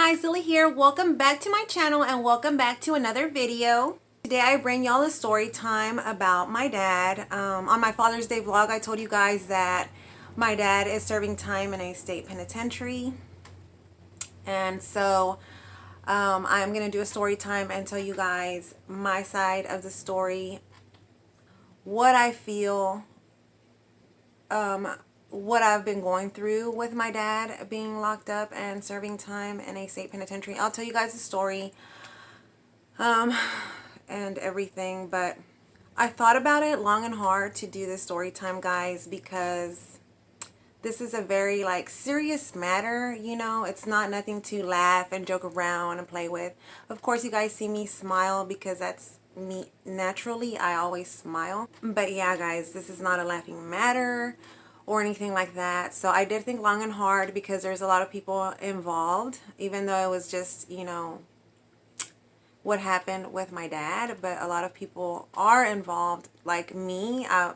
guys, Lily here. Welcome back to my channel and welcome back to another video. Today I bring y'all a story time about my dad. On my Father's Day vlog, I told you guys that my dad is serving time in a state penitentiary. And so I'm going to do a story time and tell you guys my side of the story, what I feel, what I've been going through with my dad being locked up and serving time in a state penitentiary. I'll tell you guys the story and everything, but I thought about it long and hard to do this story time, guys, because this is a very serious matter. It's not nothing to laugh and joke around and play with. Of course, you guys see me smile because that's me naturally. I always smile. But yeah, guys, this is not a laughing matter or anything like that. So I did think long and hard because there's a lot of people involved, even though it was just, what happened with my dad. But a lot of people are involved, like me. I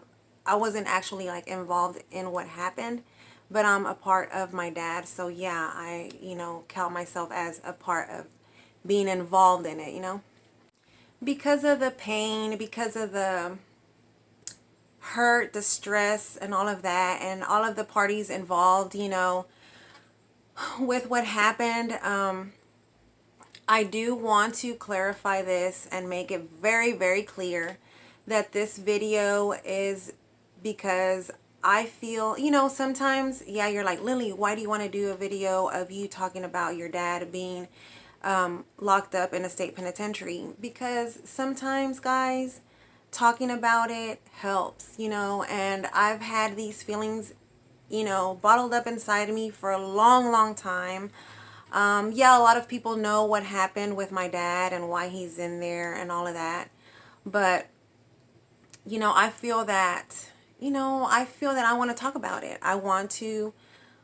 wasn't actually involved in what happened, but I'm a part of my dad. So yeah, I, count myself as a part of being involved in it, because of the pain, because of the hurt, the stress, and all of that, and all of the parties involved, with what happened. I do want to clarify this and make it very, very clear that this video is because I feel, sometimes, yeah, you're like, Lily, why do you want to do a video of you talking about your dad being locked up in a state penitentiary? Because sometimes, guys, talking about it helps, and I've had these feelings, bottled up inside of me for a long, long time. Yeah, a lot of people know what happened with my dad and why he's in there and all of that. But, I feel that, I want to talk about it. I want to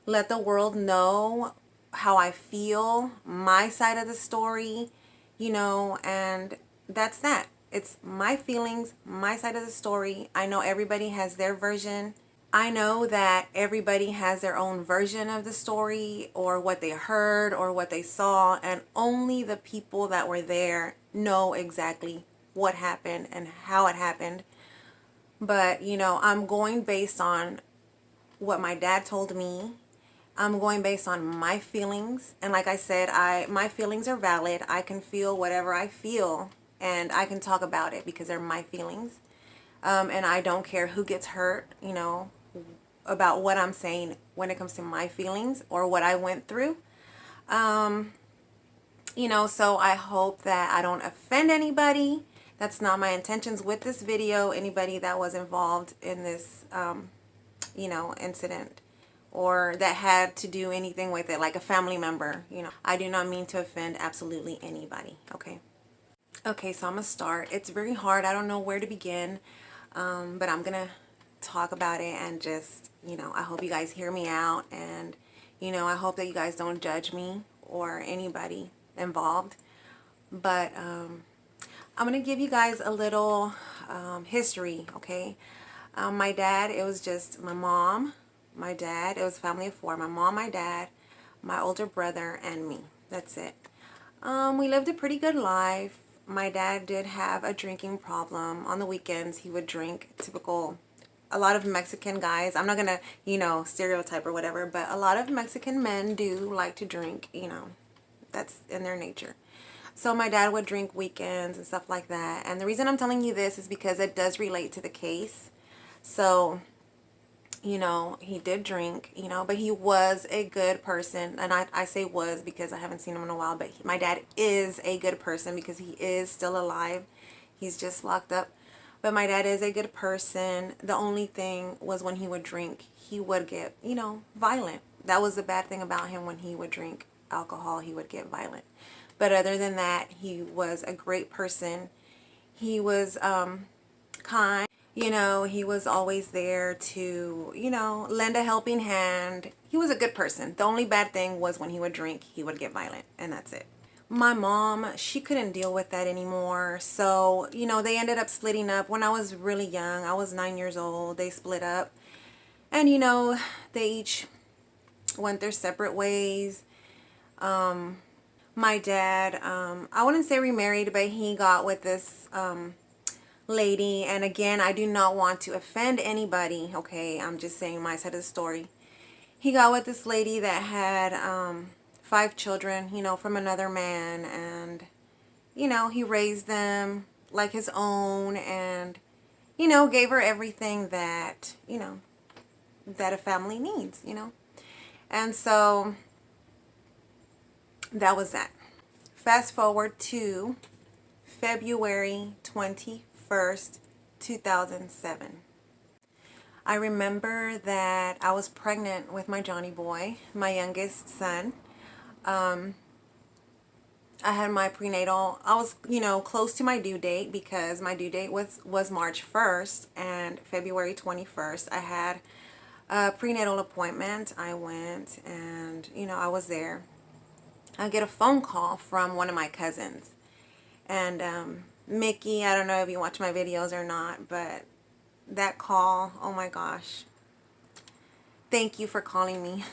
let the world know how I feel, my side of the story, and that's that. It's my feelings, my side of the story. I know everybody has their version. I know that everybody has their own version of the story or what they heard or what they saw, and only the people that were there know exactly what happened and how it happened. But, I'm going based on what my dad told me. I'm going based on my feelings. And like I said, my feelings are valid. I can feel whatever I feel and I can talk about it because they're my feelings. And I don't care who gets hurt, about what I'm saying when it comes to my feelings or what I went through. So I hope that I don't offend anybody. That's not my intentions with this video. Anybody that was involved in this, incident or that had to do anything with it, like a family member, I do not mean to offend absolutely anybody. Okay, so I'm gonna start. It's very hard. I don't know where to begin, but I'm gonna talk about it and just, I hope you guys hear me out, and, I hope that you guys don't judge me or anybody involved. But I'm gonna give you guys a little history, okay? My dad, it was just my mom, my dad. It was a family of four: my mom, my dad, my older brother, and me. That's it. We lived a pretty good life. My dad did have a drinking problem. On the weekends, he would drink. Typical, a lot of Mexican guys. I'm not gonna, stereotype or whatever, but a lot of Mexican men do like to drink. That's in their nature. So my dad would drink weekends and stuff like that. And the reason I'm telling you this is because it does relate to the case. So, he did drink, but he was a good person. And I say was because I haven't seen him in a while, but my dad is a good person because he is still alive. He's just locked up. But my dad is a good person. The only thing was when he would drink, he would get, violent. That was the bad thing about him. When he would drink alcohol, he would get violent. But other than that, he was a great person. He was kind. He was always there to, lend a helping hand. He was a good person. The only bad thing was when he would drink, he would get violent. And that's it. My mom, she couldn't deal with that anymore. So, they ended up splitting up when I was really young. I was 9 years old. They split up. And, they each went their separate ways. my dad, I wouldn't say remarried, but he got with this lady. And again, I do not want to offend anybody, okay? I'm just saying my side of the story. He got with this lady that had 5 children, you know, from another man. And, you know, he raised them like his own and, you know, gave her everything that, you know, that a family needs, you know. And so that was that. Fast forward to February 21st, 2007. I remember that I was pregnant with my Johnny boy, my youngest son. I had my prenatal. I was, you know, close to my due date because my due date was March 1st, and February 21st I had a prenatal appointment. I went and, you know, I was there. I get a phone call from one of my cousins. And Mickey, I don't know if you watch my videos or not, but that call, oh my gosh. Thank you for calling me.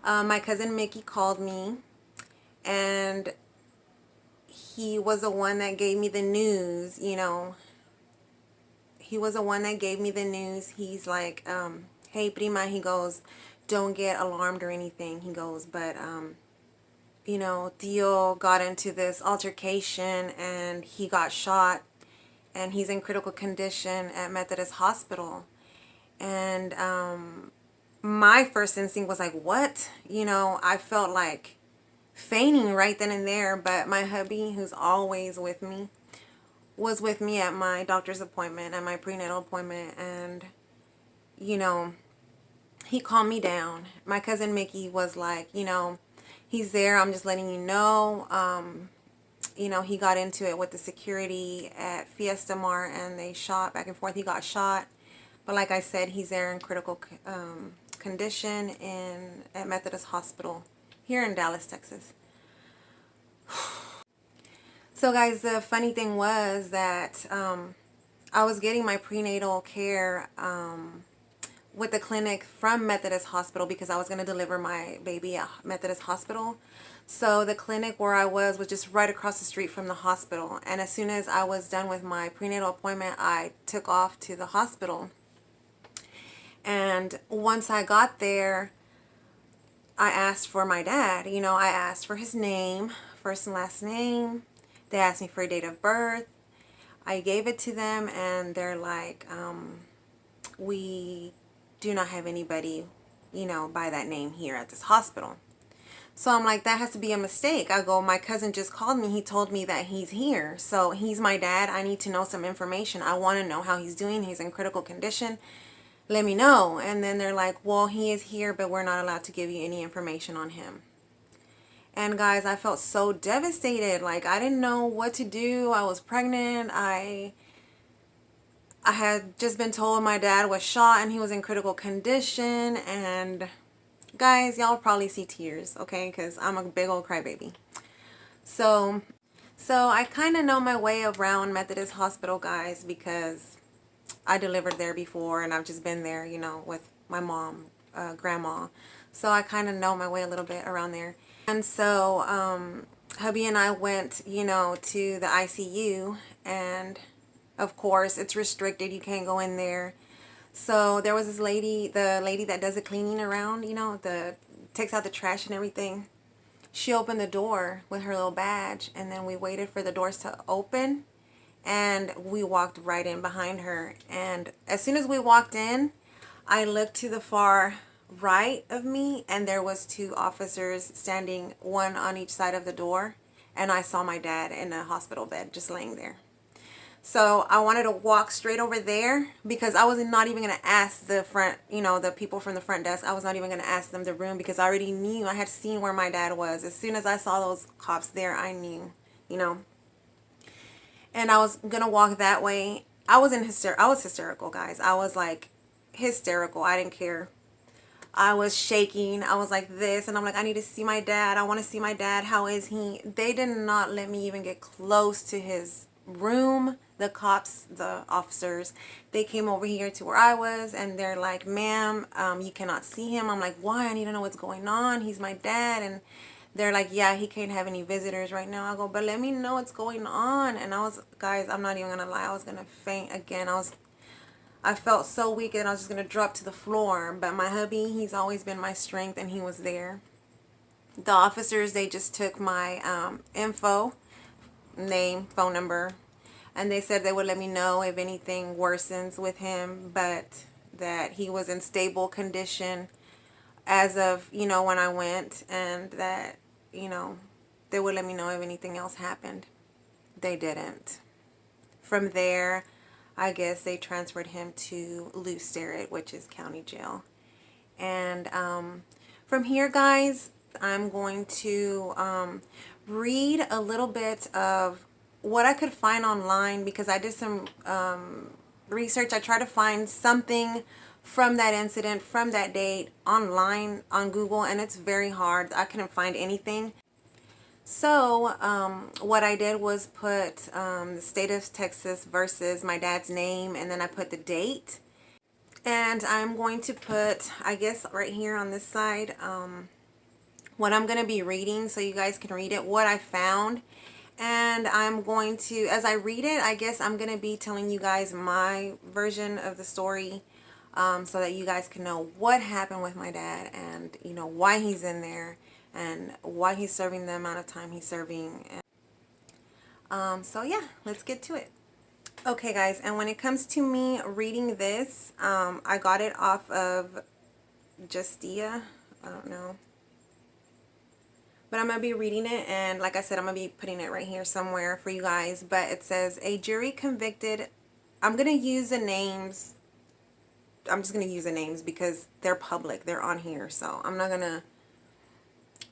My cousin Mickey called me, and he was the one that gave me the news, you know. He was the one that gave me the news. He's like, hey, prima, he goes, don't get alarmed or anything. He goes, but, you know, Theo got into this altercation and he got shot and he's in critical condition at Methodist Hospital. And my first instinct was like, what? You know, I felt like fainting right then and there, but my hubby, who's always with me, was with me at my doctor's appointment, at my prenatal appointment, and, you know, he calmed me down. My cousin Mickey was like, you know, he's there, I'm just letting you know. You know, he got into it with the security at Fiesta Mart, and they shot back and forth. He got shot, but like I said, he's there in critical condition at Methodist Hospital here in Dallas, Texas. So guys, the funny thing was that I was getting my prenatal care with the clinic from Methodist Hospital because I was going to deliver my baby at Methodist Hospital. So the clinic where I was just right across the street from the hospital. And as soon as I was done with my prenatal appointment, I took off to the hospital. And once I got there, I asked for my dad. You know, I asked for his name, first and last name. They asked me for a date of birth. I gave it to them, and they're like, we do not have anybody, you know, by that name here at this hospital. So I'm like, that has to be a mistake. I go, my cousin just called me. He told me that he's here. So he's my dad. I need to know some information. I want to know how he's doing. He's in critical condition. Let me know. And then they're like, well, he is here, but we're not allowed to give you any information on him. And guys, I felt so devastated. Like, I didn't know what to do. I was pregnant. I had just been told my dad was shot and he was in critical condition. And guys, y'all probably see tears, okay? Because I'm a big old crybaby. So I kind of know my way around Methodist Hospital, guys, because I delivered there before and I've just been there, you know, with my mom, grandma. So I kind of know my way a little bit around there. And so hubby and I went, you know, to the ICU, and of course it's restricted. You can't go in there. So there was this lady, the lady that does the cleaning around, you know, takes out the trash and everything. She opened the door with her little badge, and then we waited for the doors to open, and we walked right in behind her. And as soon as we walked in, I looked to the far right of me, and there was 2 officers standing, one on each side of the door, and I saw my dad in a hospital bed just laying there. So I wanted to walk straight over there because I was not even going to ask the front, you know, the people from the front desk. I was not even going to ask them the room because I already knew. I had seen where my dad was. As soon as I saw those cops there, I knew, you know. And I was going to walk that way. I was hysterical, guys. I was like hysterical. I didn't care. I was shaking. I was like this, and I'm like, I need to see my dad. I want to see my dad. How is he? They did not let me even get close to his room. The cops, the officers, they came over here to where I was, and they're like, ma'am, you cannot see him. I'm like, why? I need to know what's going on. He's my dad. And They're like, yeah, he can't have any visitors right now. I go, but let me know what's going on. And I was, guys, I'm not even gonna lie, I was gonna faint again. I felt so weak and I was just gonna drop to the floor. But my hubby, he's always been my strength, and he was there. The officers, they just took my info, name, phone number, and they said they would let me know if anything worsens with him, but that he was in stable condition as of, when I went, and that, they would let me know if anything else happened. They didn't. From there, I guess they transferred him to Lou Sterrett, which is county jail. And from here, guys, I'm going to read a little bit of what I could find online, because I did some research. I tried to find something from that incident, from that date, online on Google, and it's very hard. I couldn't find anything. So what I did was put the state of Texas versus my dad's name, and then I put the date. And I'm going to put, I guess right here on this side, what I'm going to be reading, so you guys can read it, what I found. And I'm going to, as I read it, I guess I'm going to be telling you guys my version of the story, so that you guys can know what happened with my dad, and why he's in there, and why he's serving the amount of time he's serving. So yeah, let's get to it. Okay, guys, and when it comes to me reading this, I got it off of Justia. I don't know. But I'm going to be reading it, and like I said, I'm going to be putting it right here somewhere for you guys. But it says, a jury convicted. I'm going to use the names. I'm just going to use the names because they're public. They're on here. So I'm not going to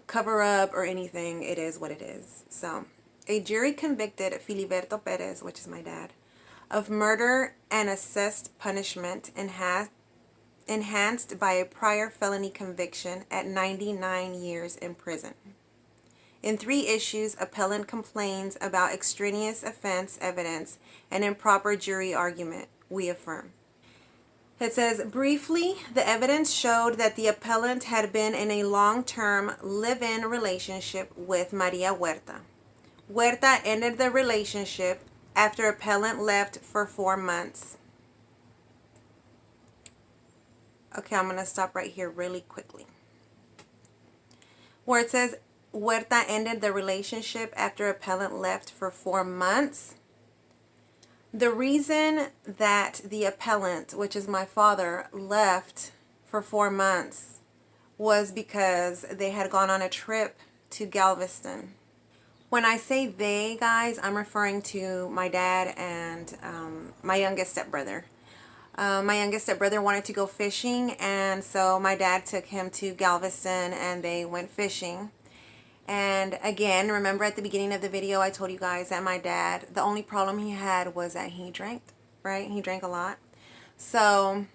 cover up or anything. It is what it is. So, a jury convicted Filiberto Perez, which is my dad, of murder and assessed punishment enhanced by a prior felony conviction at 99 years in prison. In 3 issues, appellant complains about extraneous offense evidence and improper jury argument. We affirm. It says, briefly, the evidence showed that the appellant had been in a long-term live-in relationship with Maria Huerta. Huerta ended the relationship after appellant left for 4 months. Okay, I'm going to stop right here really quickly. Where it says Huerta ended the relationship after appellant left for 4 months. The reason that the appellant, which is my father, left for 4 months was because they had gone on a trip to Galveston. When I say they, guys, I'm referring to my dad and my youngest stepbrother. My youngest stepbrother wanted to go fishing, and so my dad took him to Galveston and they went fishing. And again, remember at the beginning of the video, I told you guys that my dad, the only problem he had was that he drank, right? He drank a lot. So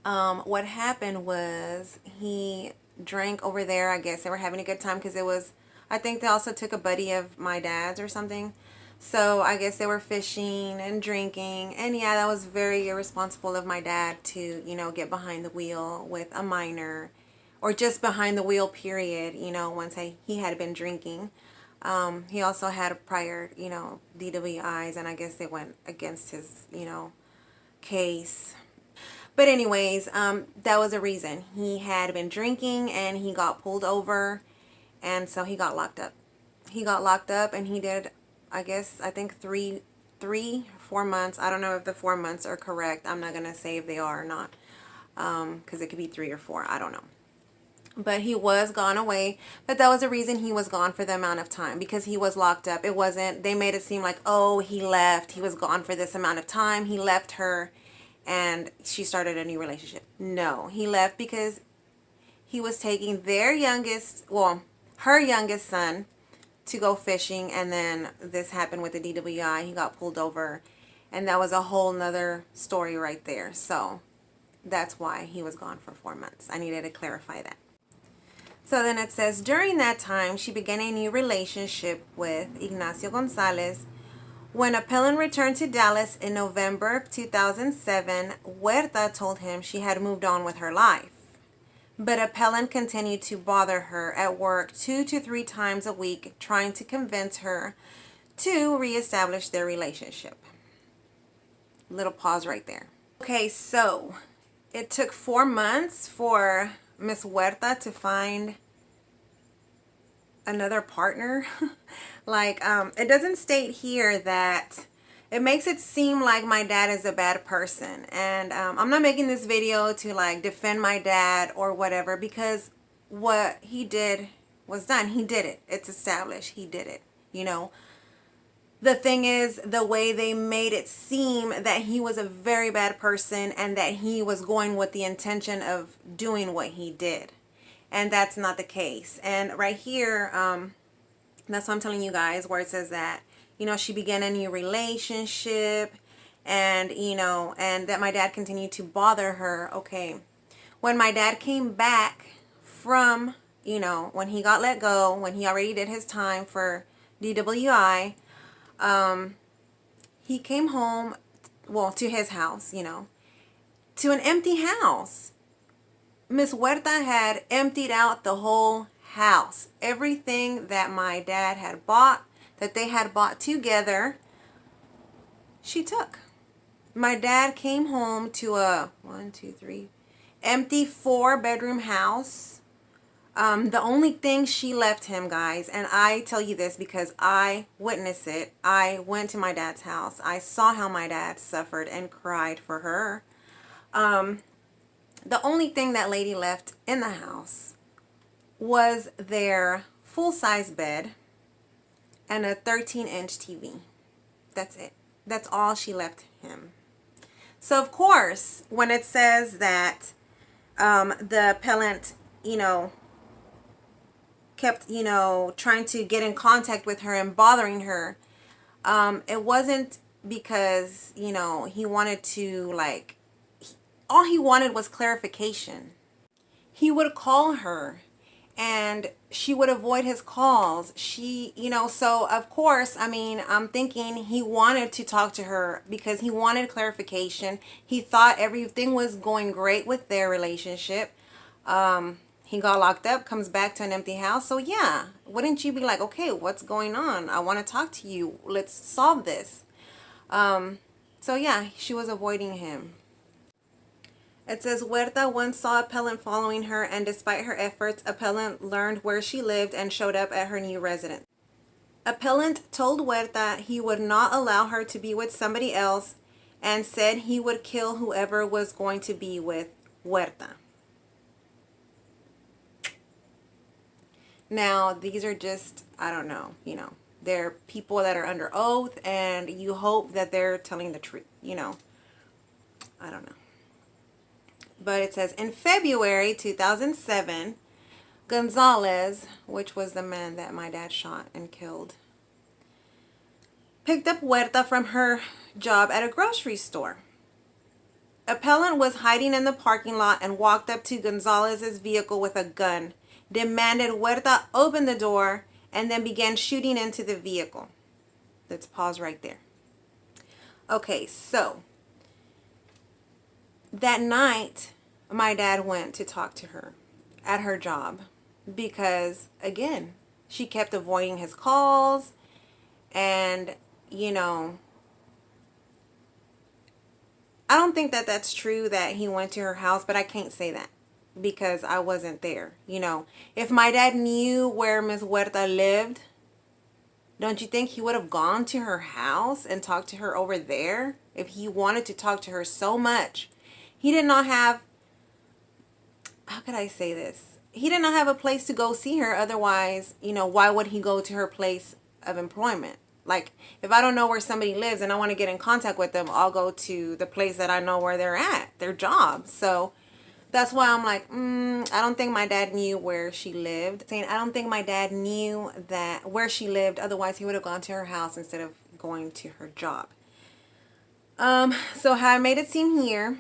what happened was he drank over there. I guess they were having a good time because it was, I think they also took a buddy of my dad's or something. So I guess they were fishing and drinking. And yeah, that was very irresponsible of my dad to, get behind the wheel with a minor, or just behind the wheel, period, once he had been drinking. He also had prior, DWIs, and I guess they went against his, case. But anyways, that was a reason. He had been drinking and he got pulled over, and so he got locked up. He got locked up and he did, I think 4 months. I don't know if the 4 months are correct. I'm not going to say if they are or not, because it could be 3 or 4. I don't know. But he was gone away. But that was the reason he was gone for the amount of time, because he was locked up. It wasn't, they made it seem like, oh, he left. He was gone for this amount of time. He left her and she started a new relationship. No, he left because he was taking her youngest son to go fishing. And then this happened with the DWI. He got pulled over. And that was a whole nother story right there. So that's why he was gone for 4 months. I needed to clarify that. So then it says, during that time, she began a new relationship with Ignacio Gonzalez. When appellant returned to Dallas in November 2007, Huerta told him she had moved on with her life. but appellant continued to bother her at work 2 to 3 times a week, trying to convince her to reestablish their relationship. Little pause right there. Okay, so it took 4 months for Miss Huerta to find another partner. Like, it doesn't state here that it makes it seem like my dad is a bad person. And I'm not making this video to like defend my dad or whatever, because what he did was done. He did it. It's established. He did it, you know. The thing is, the way they made it seem that he was a very bad person and that he was going with the intention of doing what he did. And that's not the case. And right here, that's what I'm telling you guys, where it says that, you know, she began a new relationship and, you know, and that my dad continued to bother her. Okay. When my dad came back from, you know, when he got let go, when he already did his time for DWI, he came home, well, to his house, you know, to an empty house. Miss Huerta had emptied out the whole house. Everything that my dad had bought, that they had bought together, she took. My dad came home to a empty 4-bedroom house. The only thing she left him, guys, and I tell you this because I witnessed it. I went to my dad's house. I saw how my dad suffered and cried for her. The only thing that lady left in the house was their full-size bed and a 13-inch TV. That's it. That's all she left him. So, of course, when it says that the appellant, you know, kept, you know, trying to get in contact with her and bothering her, it wasn't because, you know, he wanted to, like, all he wanted was clarification. He would call her and she would avoid his calls. She, you know, so of course, I mean, I'm thinking he wanted to talk to her because he wanted clarification. He thought everything was going great with their relationship. He got locked up, comes back to an empty house. So yeah, wouldn't you be like, okay, what's going on? I want to talk to you. Let's solve this. So yeah, she was avoiding him. It says, Huerta once saw appellant following her, and despite her efforts, appellant learned where she lived and showed up at her new residence. Appellant told Huerta he would not allow her to be with somebody else and said he would kill whoever was going to be with Huerta. Now, these are just, I don't know, you know, they're people that are under oath and you hope that they're telling the truth, you know. I don't know. But it says, in February 2007, Gonzalez, which was the man that my dad shot and killed, picked up Huerta from her job at a grocery store. Appellant was hiding in the parking lot and walked up to Gonzalez's vehicle with a gun, demanded Huerta open the door, and then began shooting into the vehicle. Let's pause right there. Okay, so that night, my dad went to talk to her at her job because, again, she kept avoiding his calls and, you know, I don't think that that's true that he went to her house, but I can't say that because I wasn't there. You know, if my dad knew where Miss Huerta lived, don't you think he would have gone to her house and talked to her over there? If he wanted to talk to her so much. He did not have, how could I say this? He did not have a place to go see her. Otherwise, you know, why would he go to her place of employment? Like, if I don't know where somebody lives and I want to get in contact with them, I'll go to the place that I know where they're at, their job. So that's why I'm like, I don't think my dad knew where she lived. Saying I don't think my dad knew that where she lived. Otherwise, he would have gone to her house instead of going to her job. So how I made it seem here,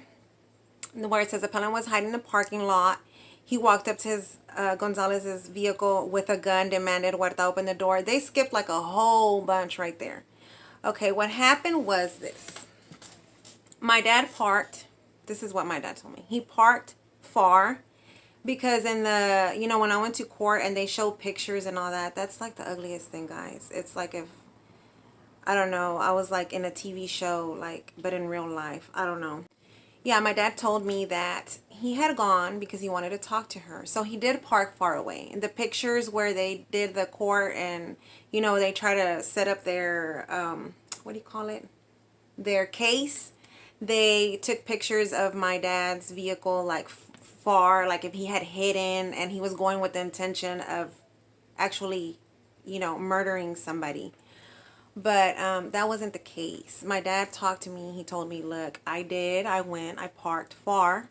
where it says appellant was hiding in the parking lot. He walked up to his Gonzalez's vehicle with a gun, demanded Huerta open the door. They skipped like a whole bunch right there. Okay, what happened was this. My dad parked. This is what my dad told me. He parked far Because in the, when I went to court and they show pictures and all that, that's like the ugliest thing, guys. It's like if, I don't know, I was like in a TV show, like, but in real life. I don't know. Yeah, my dad told me that he had gone because he wanted to talk to her. So he did park far away. In the pictures where they did the court and, they try to set up their, what do you call it? Their case. They took pictures of my dad's vehicle like far, like if he had hidden and he was going with the intention of actually, murdering somebody. But that wasn't the case. My dad talked to me. He told me, look, I went, I parked far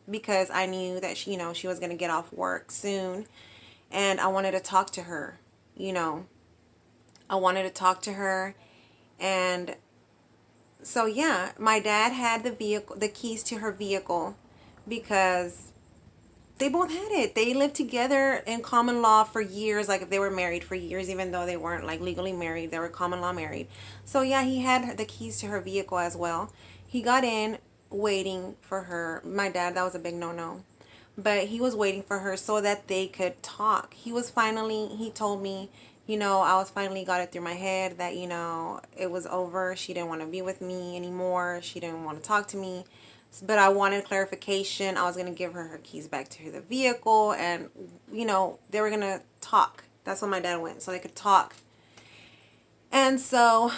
because I knew that she was going to get off work soon. And I wanted to talk to her, I wanted to talk to her. And so, yeah, my dad had the keys to her vehicle because they both had it. They lived together in common law for years. Like if they were married for years, even though they weren't like legally married, they were common law married. So yeah, he had the keys to her vehicle as well. He got in waiting for her. My dad, that was a big no-no. But he was waiting for her so that they could talk. He told me, I was finally got it through my head that, it was over. She didn't want to be with me anymore. She didn't want to talk to me. But I wanted clarification. I was going to give her keys back to the vehicle and, they were going to talk. That's when my dad went, so they could talk. And so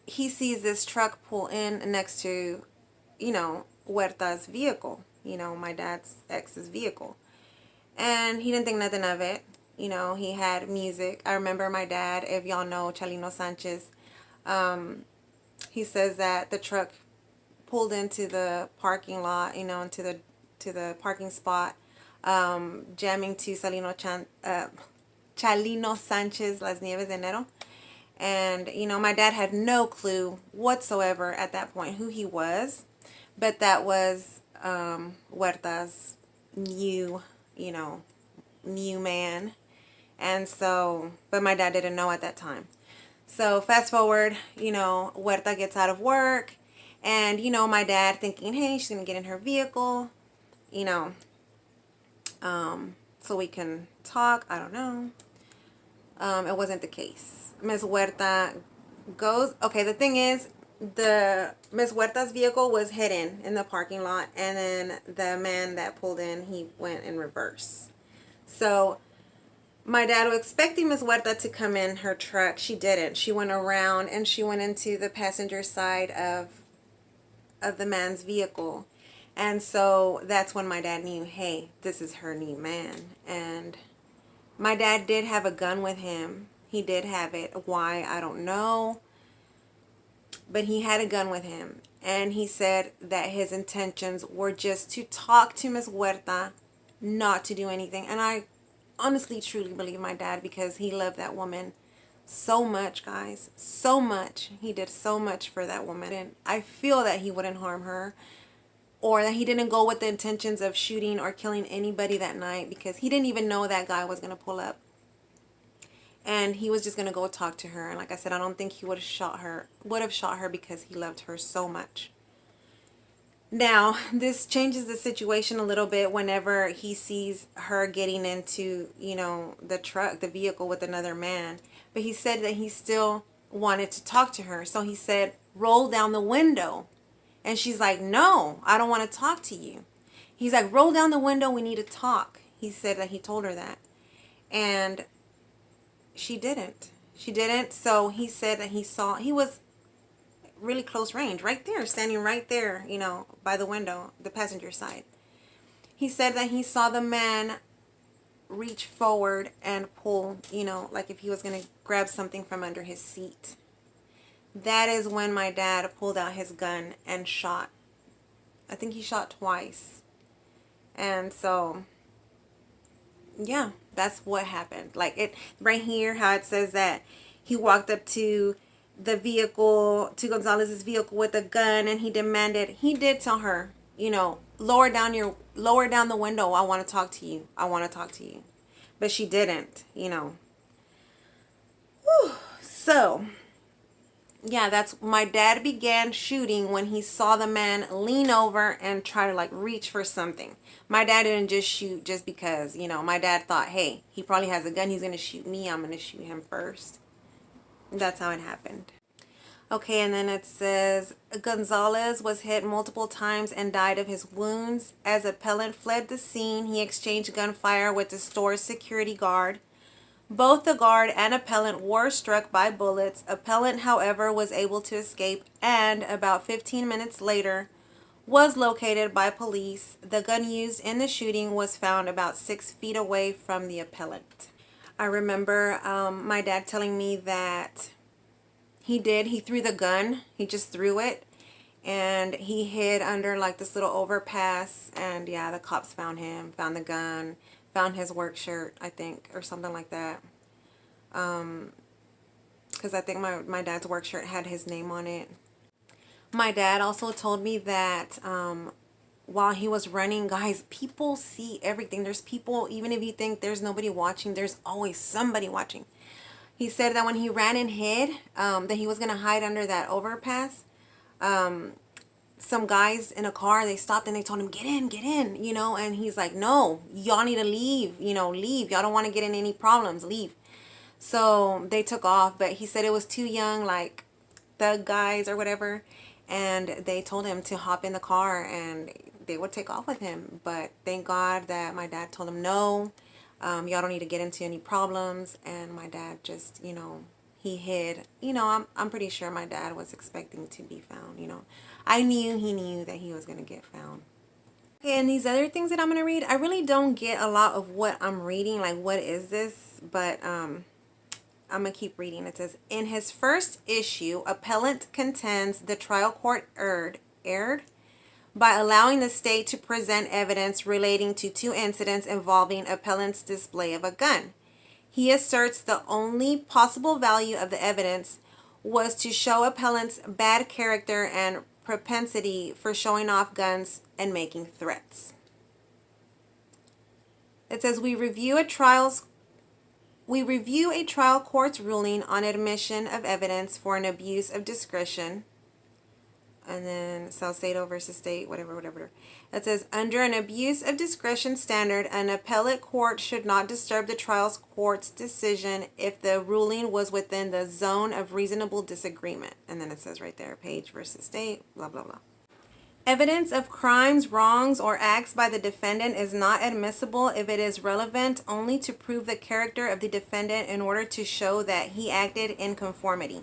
he sees this truck pull in next to, Huerta's vehicle, my dad's ex's vehicle. And he didn't think nothing of it. He had music. I remember my dad, if y'all know Chalino Sanchez, he says that the truck pulled into the parking lot, into the parking spot, jamming to Chalino Sanchez, Las Nieves de Enero. And, my dad had no clue whatsoever at that point who he was. But that was Huerta's new man. And so, but my dad didn't know at that time. So fast forward, Huerta gets out of work. And, my dad thinking, hey, she's going to get in her vehicle, so we can talk. I don't know. It wasn't the case. Miss Huerta goes, okay, the thing is, Miss Huerta's vehicle was hidden in the parking lot. And then the man that pulled in, he went in reverse. So my dad was expecting Miss Huerta to come in her truck. She didn't. She went around and she went into the passenger side of the man's vehicle. And so that's when my dad knew, hey, this is her new man. And my dad did have a gun with him. He did have it. Why? I don't know. But he had a gun with him. And he said that his intentions were just to talk to Miss Huerta, not to do anything. And I honestly, truly believe my dad, because he loved that woman so much, guys. So much. He did so much for that woman. And I feel that he wouldn't harm her, or that he didn't go with the intentions of shooting or killing anybody that night, because he didn't even know that guy was going to pull up. And he was just going to go talk to her. And like I said, I don't think he would have shot her because he loved her so much. Now, this changes the situation a little bit whenever he sees her getting into, the truck, the vehicle with another man. But he said that he still wanted to talk to her. So he said, roll down the window. And she's like, no, I don't want to talk to you. He's like, roll down the window. We need to talk. He said that he told her that. And she didn't. She didn't. So he said that he was really close range, right there, standing right there, by the window, the passenger side. He said that he saw the man reach forward and pull, like if he was going to grab something from under his seat. That is when my dad pulled out his gun and shot. I think he shot twice. And so, yeah, that's what happened. Like it right here, how it says that he walked up to the vehicle, to Gonzalez's vehicle with a gun, and he did tell her, lower down the window. I want to talk to you. But she didn't, Whew. So Yeah, that's my dad began shooting when he saw the man lean over and try to like reach for something. My dad didn't just shoot just because, my dad thought, hey, he probably has a gun, he's gonna shoot me, I'm gonna shoot him first. That's how it happened. Okay, and then it says Gonzalez was hit multiple times and died of his wounds. As appellant fled the scene, he exchanged gunfire with the store's security guard. Both the guard and appellant were struck by bullets. Appellant, however, was able to escape and, about 15 minutes later, was located by police. The gun used in the shooting was found about 6 feet away from the appellant. I remember my dad telling me that he threw the gun, he just threw it, and he hid under like this little overpass, and yeah, the cops found him, found the gun, found his work shirt, I think, or something like that. Because I think my dad's work shirt had his name on it. My dad also told me that while he was running, guys, people see everything. There's people, even if you think there's nobody watching, there's always somebody watching. He said that when he ran and hid, that he was going to hide under that overpass, some guys in a car, they stopped and they told him, get in, and he's like, no, y'all need to leave, leave. Y'all don't want to get in any problems, leave. So they took off, but he said it was too young, like thug guys or whatever, and they told him to hop in the car and they would take off with him. But thank God that my dad told him, no, y'all don't need to get into any problems. And my dad just, he hid. I'm pretty sure my dad was expecting to be found, I knew he knew that he was going to get found. Okay, and these other things that I'm going to read, I really don't get a lot of what I'm reading, like what is this, but I'm going to keep reading. It says, in his first issue, appellant contends the trial court erred by allowing the state to present evidence relating to 2 incidents involving appellant's display of a gun. He asserts the only possible value of the evidence was to show appellant's bad character and propensity for showing off guns and making threats. It says, we review a trial court's ruling on admission of evidence for an abuse of discretion. And then Salcedo versus State, whatever. It says, under an abuse of discretion standard, an appellate court should not disturb the trial court's decision if the ruling was within the zone of reasonable disagreement. And then it says right there, Page versus State, blah, blah, blah. Evidence of crimes, wrongs, or acts by the defendant is not admissible if it is relevant only to prove the character of the defendant in order to show that he acted in conformity.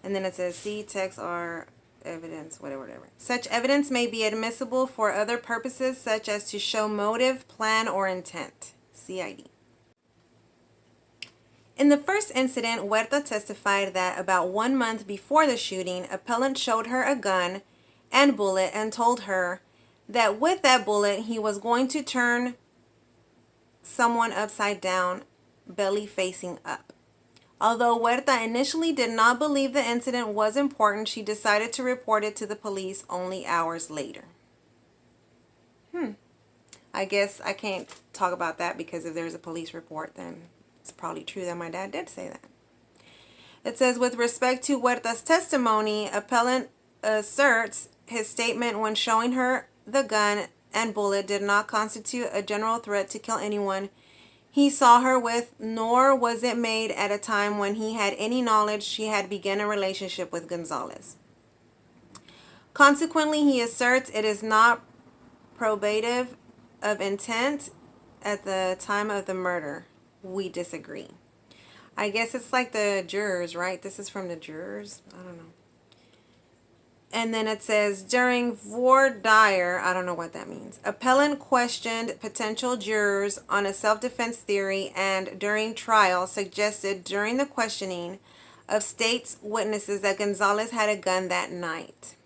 And then it says, see text or evidence, whatever. Such evidence may be admissible for other purposes, such as to show motive, plan, or intent. CID. In the first incident, Huerta testified that about 1 month before the shooting, appellant showed her a gun and bullet and told her that with that bullet, he was going to turn someone upside down, belly facing up. Although Huerta initially did not believe the incident was important, she decided to report it to the police only hours later. I guess I can't talk about that because if there's a police report, then it's probably true that my dad did say that. It says, with respect to Huerta's testimony, appellant asserts his statement when showing her the gun and bullet did not constitute a general threat to kill anyone he saw her with, nor was it made at a time when he had any knowledge she had begun a relationship with Gonzalez. Consequently, he asserts it is not probative of intent at the time of the murder. We disagree. I guess it's like the jurors, right? This is from the jurors. I don't know. And then it says, during voir dire, I don't know what that means. Appellant questioned potential jurors on a self-defense theory and during trial suggested during the questioning of state's witnesses that Gonzalez had a gun that night.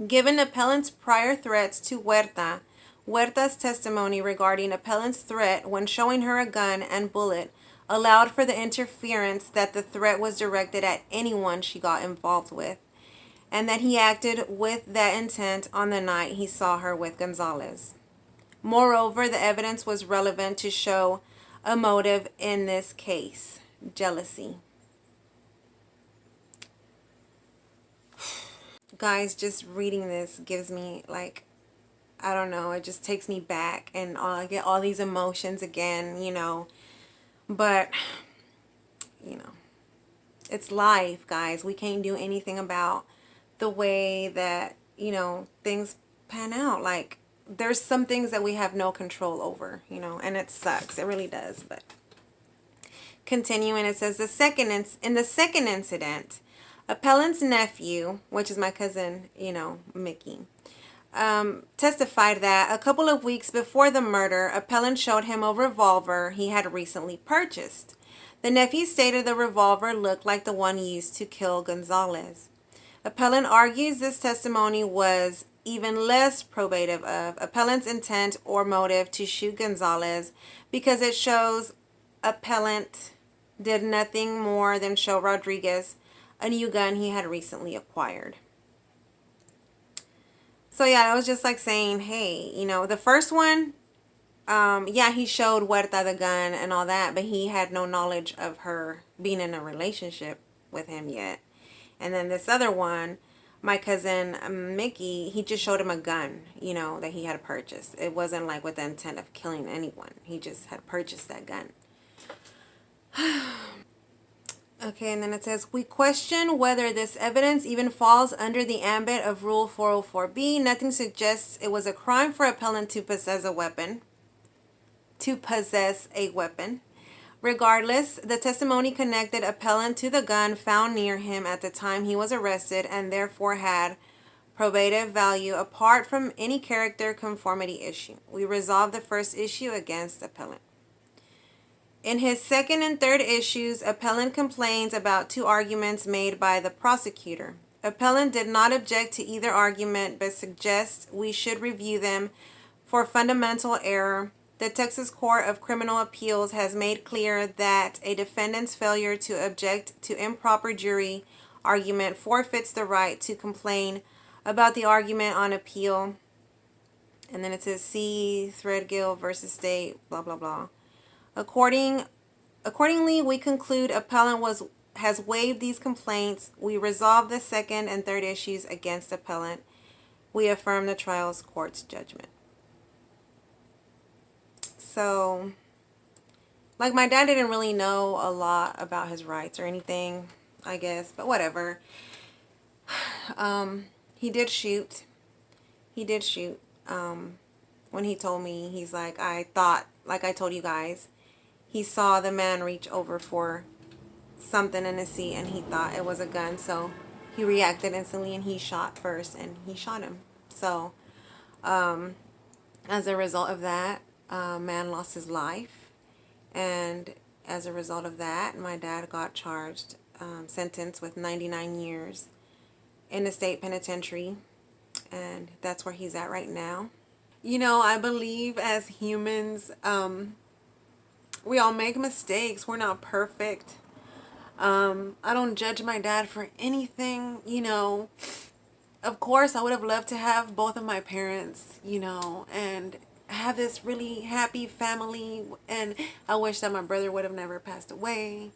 Given appellant's prior threats to Huerta's testimony regarding appellant's threat when showing her a gun and bullet allowed for the inference that the threat was directed at anyone she got involved with, and that he acted with that intent on the night he saw her with Gonzalez. Moreover, the evidence was relevant to show a motive in this case, jealousy. Guys, just reading this gives me like, I don't know, it just takes me back, and I get all these emotions again, you know. But, you know, it's life, guys. We can't do anything about the way that, you know, things pan out. Like, there's some things that we have no control over, you know, and it sucks. It really does. But continuing, it says in the second incident, appellant's nephew, which is my cousin, you know, Mickey, testified that a couple of weeks before the murder, appellant showed him a revolver he had recently purchased. The nephew stated the revolver looked like the one used to kill Gonzalez. Appellant argues this testimony was even less probative of appellant's intent or motive to shoot Gonzalez because it shows appellant did nothing more than show Rodriguez a new gun he had recently acquired. So yeah, I was just like saying, hey, you know, the first one, yeah, he showed Huerta the gun and all that, but he had no knowledge of her being in a relationship with him yet. And then this other one, my cousin Mickey, he just showed him a gun, you know, that he had purchased. It wasn't like with the intent of killing anyone. He just had purchased that gun. Okay, and then it says, we question whether this evidence even falls under the ambit of Rule 404B. Nothing suggests it was a crime for appellant to possess a weapon. Regardless, the testimony connected appellant to the gun found near him at the time he was arrested and therefore had probative value apart from any character conformity issue. We resolved the first issue against appellant. In his second and third issues, appellant complains about two arguments made by the prosecutor. Appellant did not object to either argument but suggests we should review them for fundamental error. The Texas Court of Criminal Appeals has made clear that a defendant's failure to object to improper jury argument forfeits the right to complain about the argument on appeal. And then it says C. Threadgill versus State, blah, blah, blah. Accordingly, we conclude appellant has waived these complaints. We resolve the second and third issues against appellant. We affirm the trial court's judgment. So, like, my dad didn't really know a lot about his rights or anything, I guess, but whatever. He did shoot. When he told me, he's like, I thought, like I told you guys, he saw the man reach over for something in his seat and he thought it was a gun. So he reacted instantly and he shot first and he shot him. So as a result of that, man lost his life. And as a result of that, my dad got charged, sentenced with 99 years in the state penitentiary. And that's where he's at right now. You know, I believe as humans, we all make mistakes. We're not perfect. I don't judge my dad for anything, you know. Of course, I would have loved to have both of my parents, you know, and have this really happy family. And I wish that my brother would have never passed away.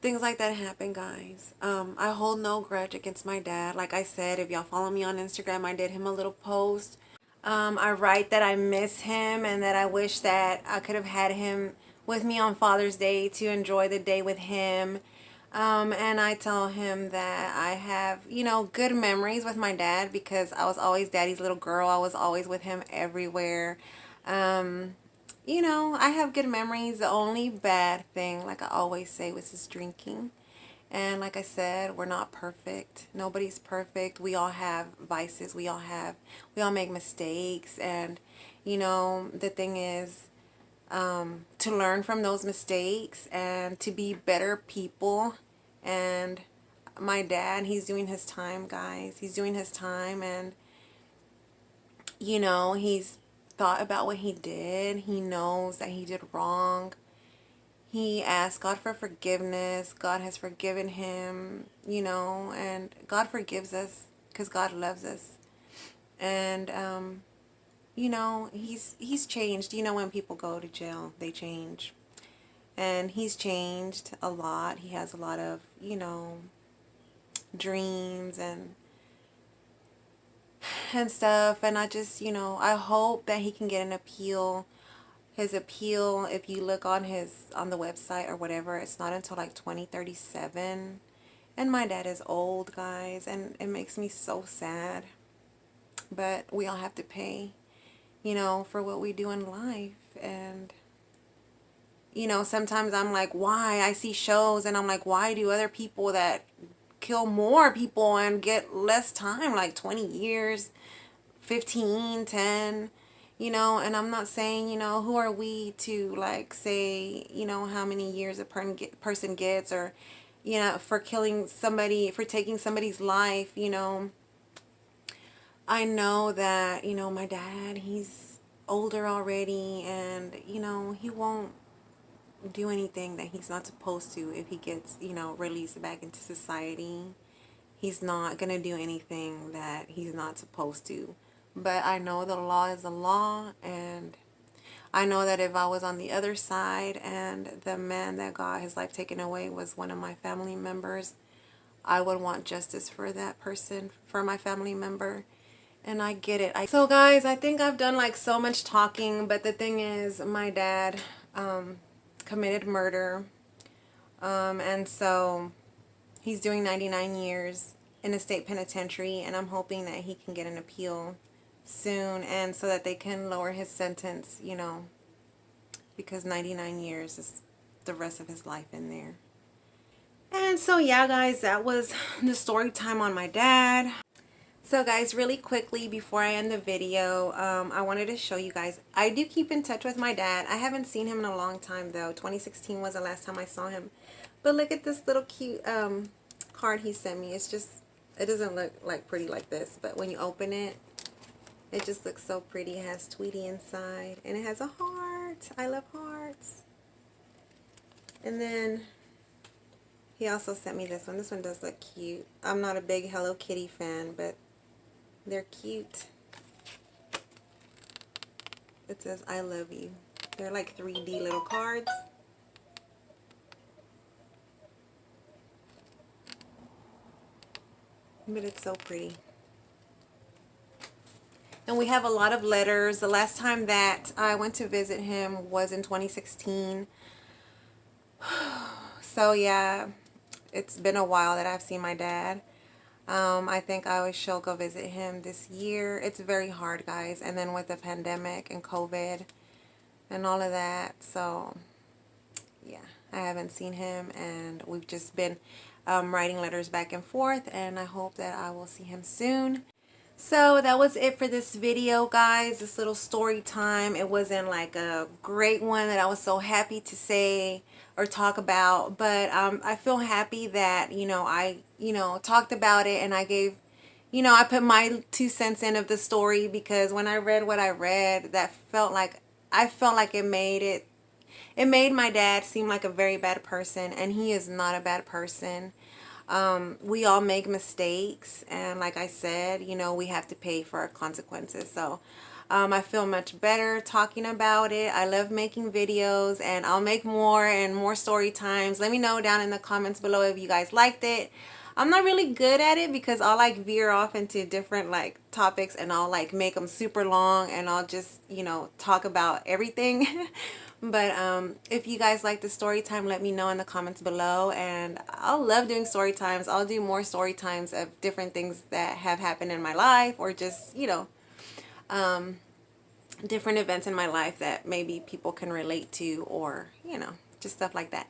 Things like that happen, guys. I hold no grudge against my dad. Like I said, if y'all follow me on Instagram, I did him a little post. I write that I miss him and that I wish that I could have had him with me on Father's Day to enjoy the day with him. And I tell him that I have, you know, good memories with my dad because I was always daddy's little girl. I was always with him everywhere. You know, I have good memories. The only bad thing, like I always say, was his drinking. And like I said, we're not perfect. Nobody's perfect. We all have vices. We all make mistakes. And, you know, the thing is, to learn from those mistakes and to be better people. And my dad, he's doing his time, guys. He's doing his time, and you know, he's thought about what he did. He knows that he did wrong. He asked God for forgiveness. God has forgiven him, you know, and God forgives us because God loves us. And you know, he's changed. You know, when people go to jail, they change. And he's changed a lot. He has a lot of, you know, dreams and and stuff. And I just, I hope that he can get an appeal. His appeal, if you look on the website or whatever, it's not until like 2037. And my dad is old, guys, and it makes me so sad. But we all have to pay, for what we do in life. And sometimes I'm like, why? I see shows and I'm like, why do other people that kill more people and get less time, like 20 years, 15, 10, and I'm not saying, who are we to like say, how many years a person gets, or, for killing somebody, for taking somebody's life, I know that, my dad, he's older already, and, he won't do anything that he's not supposed to if he gets, released back into society. He's not going to do anything that he's not supposed to. But I know the law is the law, and I know that if I was on the other side and the man that got his life taken away was one of my family members, I would want justice for that person, for my family member. And I get it. So guys, I think I've done like so much talking, but the thing is, my dad committed murder, and so he's doing 99 years in a state penitentiary, and I'm hoping that he can get an appeal soon, and so that they can lower his sentence, because 99 years is the rest of his life in there. And so yeah, guys, that was the story time on my dad. So guys, really quickly before I end the video, I wanted to show you guys, I do keep in touch with my dad. I haven't seen him in a long time though. 2016 was the last time I saw him. But look at this little cute card he sent me. It's just, it doesn't look like pretty like this, but when you open it, it just looks so pretty. It has Tweety inside, and it has a heart. I love hearts. And then he also sent me this one. This one does look cute. I'm not a big Hello Kitty fan, but they're cute. It says, I love you. They're like 3D little cards. But it's so pretty. And we have a lot of letters. The last time that I went to visit him was in 2016. So yeah, it's been a while that I've seen my dad. I think I shall go visit him this year. It's very hard, guys. And then with the pandemic and COVID and all of that. So yeah, I haven't seen him, and we've just been writing letters back and forth, and I hope that I will see him soon. So that was it for this video, guys. This little story time. It wasn't like a great one that I was so happy to say or talk about, but I feel happy that, I, talked about it, and I gave, I put my 2 cents in of the story, because when I read what I read, that felt like, I felt like it made my dad seem like a very bad person, and he is not a bad person. We all make mistakes, and like I said, we have to pay for our consequences. So I feel much better talking about it. I love making videos, and I'll make more and more story times. Let me know down in the comments below if you guys liked it. I'm not really good at it, because I'll like veer off into different like topics, and I'll like make them super long, and I'll just, talk about everything. But if you guys like the story time, let me know in the comments below, and I'll love doing story times. I'll do more story times of different things that have happened in my life, or just, different events in my life that maybe people can relate to, or, just stuff like that.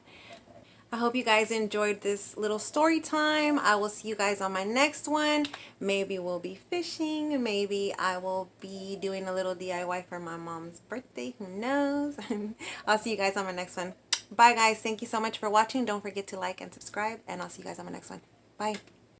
I hope you guys enjoyed this little story time. I will see you guys on my next one. Maybe we'll be fishing. Maybe I will be doing a little DIY for my mom's birthday. Who knows? I'll see you guys on my next one. Bye, guys. Thank you so much for watching. Don't forget to like and subscribe, and I'll see you guys on my next one. Bye.